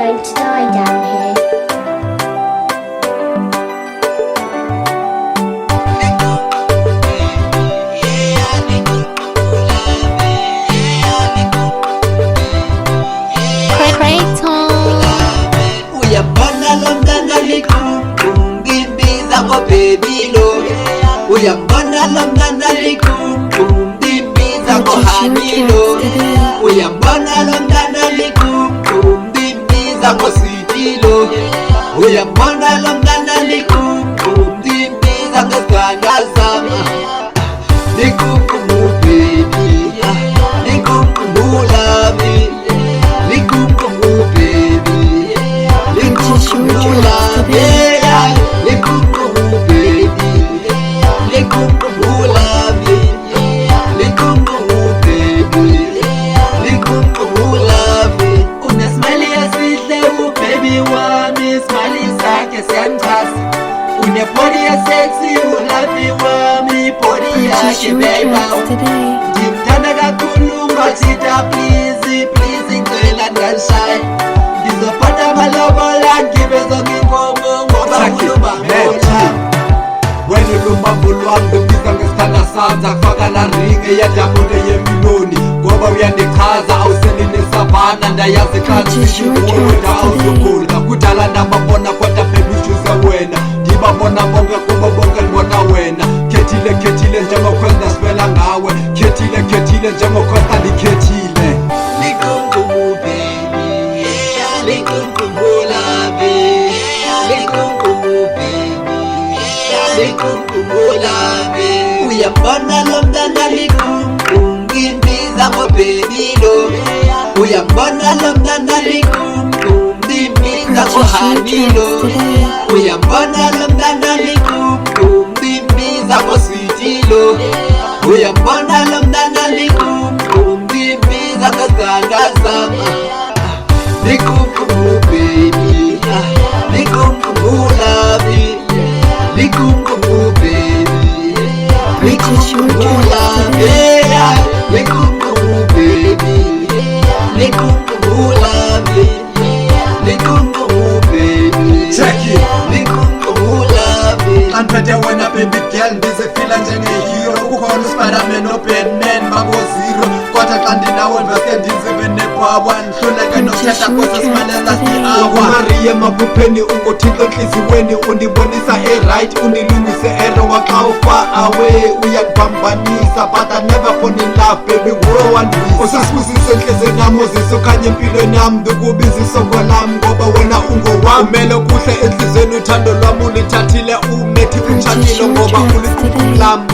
going to die down here. Uyambona lo mntana likhulu ndimbiza ngohanilo. Uyambona lo mntana likhulu ndimbiza ngositilo. Uyambona lo mntana likhulu ndimbiza ngesigangazama. Likhulu baby, likhulu lami, likhulu baby, likhulu lami. Body is sexy, you love me, wami. Body yake beba. Dimtanda kakhuluma chita please, please ngicela nganshaya. Ngizophatha amalobola ngibeza nginkomo ngoba ngiluma ngota. Wena lumambo lwami ngibiza ngesithanda sami zakufaka la ring eyadamuntu yemiloni ngoba uyandichaza awuseli nesavana ndayazi kanti uwona awuzokhula kudala ndababona kodwa baby uchuze wena ngibabona bonke kubo bonke libona wena khethile njengokwenza sivela ngawe khethile njengokwenza likhethile likungumu baby likungumu lami likungumu baby likungumu lami uyambona lo mntana likungumu ngimbiza ngobaby lo uyambona lo mntana likungumu ndimbiza ngohanilo uyambona lo mntana likungumu ndimbiza ngositilo uyambona lo mntana likungumu ndimbiza ngezangazama likungumu baby likungumu lami likungumu baby likungumu lami likungumu baby likungumu lami likungumu baby check it likungumu lami aniphethe wena baby girl ndizifila njengehero ukhona uSpiderman noBatman bako-zero kodwa xa ndinawe ndivese ndizive nebhabwa ndihluleke nokuthetha kwesesimalenza si-awa umariye emaphupheni ungothixo entliziyweni undibonisa eright undilungise erowa xa ufar away uyandibambanisa but I never fall in love baby nguwe wandisa usisibusise entliziyweni yam uzise okanye empilweni yam ndikubiza isongo lam ngoba wena ungowam umele kuhle entliziyweni uthando lwam ulithathile umethi utshatile ngoba ulikhulu lam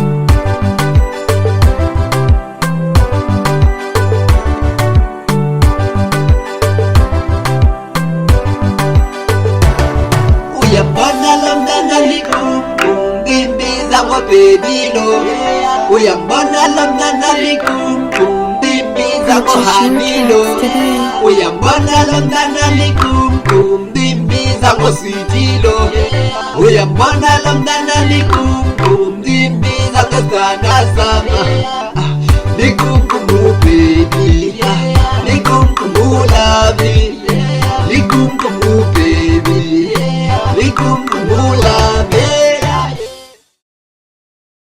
uyambona lo mntana likungumu ndimbiza ngobaby lo uyambona lo mntana likungumu ndimbiza ngohanilo uyambona lo mntana likungumu ndimbiza ngositilo uyambona lo mntana likungumu ndimbiza ngesigangazama